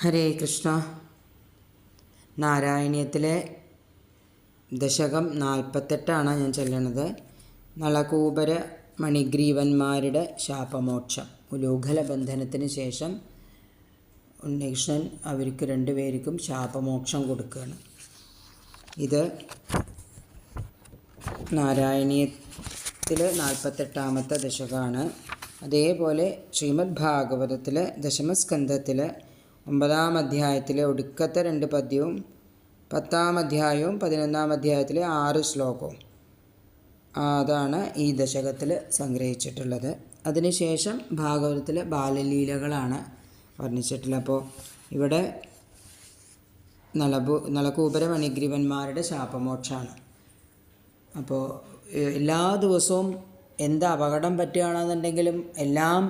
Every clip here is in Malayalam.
ഹരേ കൃഷ്ണ. നാരായണീയത്തിലെ ദശകം 48 ഞാൻ ചൊല്ലണത്. നളകൂബര മണിഗ്രീവന്മാരുടെ ശാപമോക്ഷം. ഉലൂഖല ബന്ധനത്തിന് ശേഷം ഉണ്ണികൃഷ്ണൻ അവർക്ക് രണ്ടുപേർക്കും ശാപമോക്ഷം കൊടുക്കുകയാണ്. ഇത് നാരായണീയത്തിലെ 48 ദശകമാണ്. അതേപോലെ ശ്രീമദ് ഭാഗവതത്തിലെ ദശമസ്കന്ധത്തിലെ 9 അധ്യായത്തിലെ ഒടുക്കത്തെ 2 പദ്യവും 10 അധ്യായവും 11 അധ്യായത്തിലെ 6 ശ്ലോകവും അതാണ് ഈ ദശകത്തിൽ സംഗ്രഹിച്ചിട്ടുള്ളത്. അതിനുശേഷം ഭാഗവതത്തിലെ ബാലലീലകളാണ് വർണ്ണിച്ചിട്ടുള്ളത്. അപ്പോൾ ഇവിടെ നളകൂബര മണിഗ്രീവന്മാരുടെ ശാപമോക്ഷമാണ്. അപ്പോൾ എല്ലാ ദിവസവും എന്ത് അപകടം പറ്റുകയാണെന്നുണ്ടെങ്കിലും എല്ലാം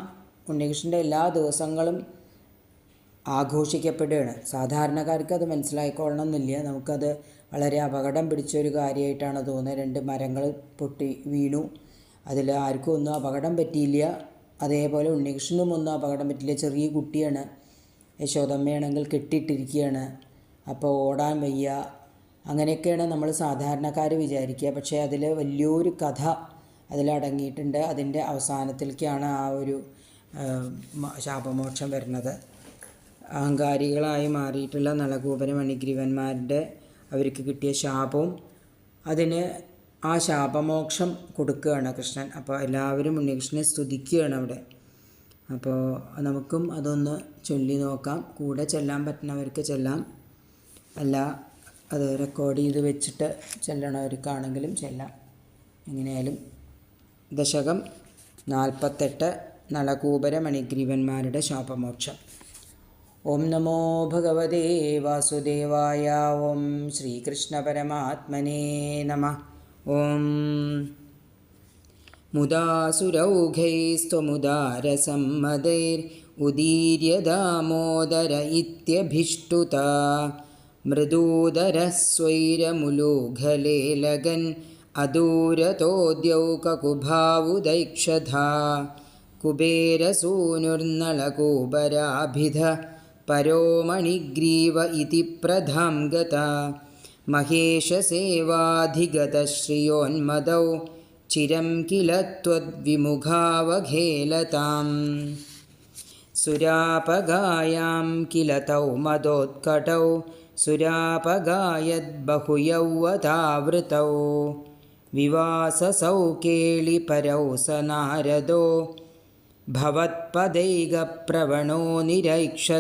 ഉണ്ണികൃഷ്ണൻ്റെ എല്ലാ ദിവസങ്ങളും ആഘോഷിക്കപ്പെടുകയാണ്. സാധാരണക്കാർക്ക് അത് മനസ്സിലായിക്കൊള്ളണം എന്നില്ല. നമുക്കത് വളരെ അപകടം പിടിച്ചൊരു കാര്യമായിട്ടാണ് തോന്നുന്നത്. 2 മരങ്ങൾ പൊട്ടി വീണു, അതിൽ ആർക്കും ഒന്നും അപകടം പറ്റിയില്ല. അതേപോലെ ഉണ്ണികൃഷ്ണനും ഒന്നും അപകടം പറ്റില്ല. ചെറിയ കുട്ടിയാണ്. യശോദമ്മയാണെങ്കിൽ കെട്ടിയിട്ടിരിക്കുകയാണ്. അപ്പോൾ ഓടാൻ വയ്യ. അങ്ങനെയൊക്കെയാണ് നമ്മൾ സാധാരണക്കാർ വിചാരിക്കുക. പക്ഷേ അതിൽ വലിയൊരു കഥ അതിലടങ്ങിയിട്ടുണ്ട്. അതിൻ്റെ അവസാനത്തിലേക്കാണ് ആ ഒരു ശാപമോക്ഷം വരുന്നത്. അഹങ്കാരികളായി മാറിയിട്ടുള്ള നളകൂബര മണിഗ്രീവന്മാരുടെ അവർക്ക് കിട്ടിയ ശാപവും അതിന് ആ ശാപമോക്ഷം കൊടുക്കുകയാണ് കൃഷ്ണൻ. അപ്പോൾ എല്ലാവരും ഉണ്ണികൃഷ്ണനെ സ്തുതിക്കുകയാണ് അവിടെ. അപ്പോൾ നമുക്കും അതൊന്ന് ചൊല്ലി നോക്കാം. കൂടെ ചെല്ലാൻ പറ്റുന്നവർക്ക് ചെല്ലാം, അല്ല അത് റെക്കോർഡ് ചെയ്ത് വെച്ചിട്ട് ചെല്ലണവർക്കാണെങ്കിലും ചെല്ലാം. എങ്ങനെയായാലും ദശകം 48 നളകൂബര മണിഗ്രീവന്മാരുടെ ശാപമോക്ഷം. ഓം നമോ ഭഗവതേ വാസുദേവായ. ഓം ശ്രീകൃഷ്ണ പരമാത്മനേ നമഃ. ഓം മുദാസുരൗഘൈസ്ത്വമുദാരസമ്മതൈർ ഉദീര്യ ദാമോദര ഇത്യഭിഷ്ടുതാ മൃദൂദരഃ സ്വൈരമുലൂഖലേലഗൻ അദൂരതോദ്യൗകകുഭാവുദൈക്ഷധാ കുബേരസൂനുർനളകൂബരാഭിധ പരോ മണിഗ്രീവ ഇതി പ്രധാം ഗതാ മഹേശസേവാധിഗതശ്രിയോന്മദൗ ചിരം കില ത്വദ്വിമുഖാവഖേലതാം സുരാപഗായാം കില തൗ മദോത്കടൗ സുരാപഗായദ്ബഹുയൗവതാവൃതൗ വിവാസസൗ കേളിപരൗ स नारदो भवत्पदैगप्रवणो निरैक्षत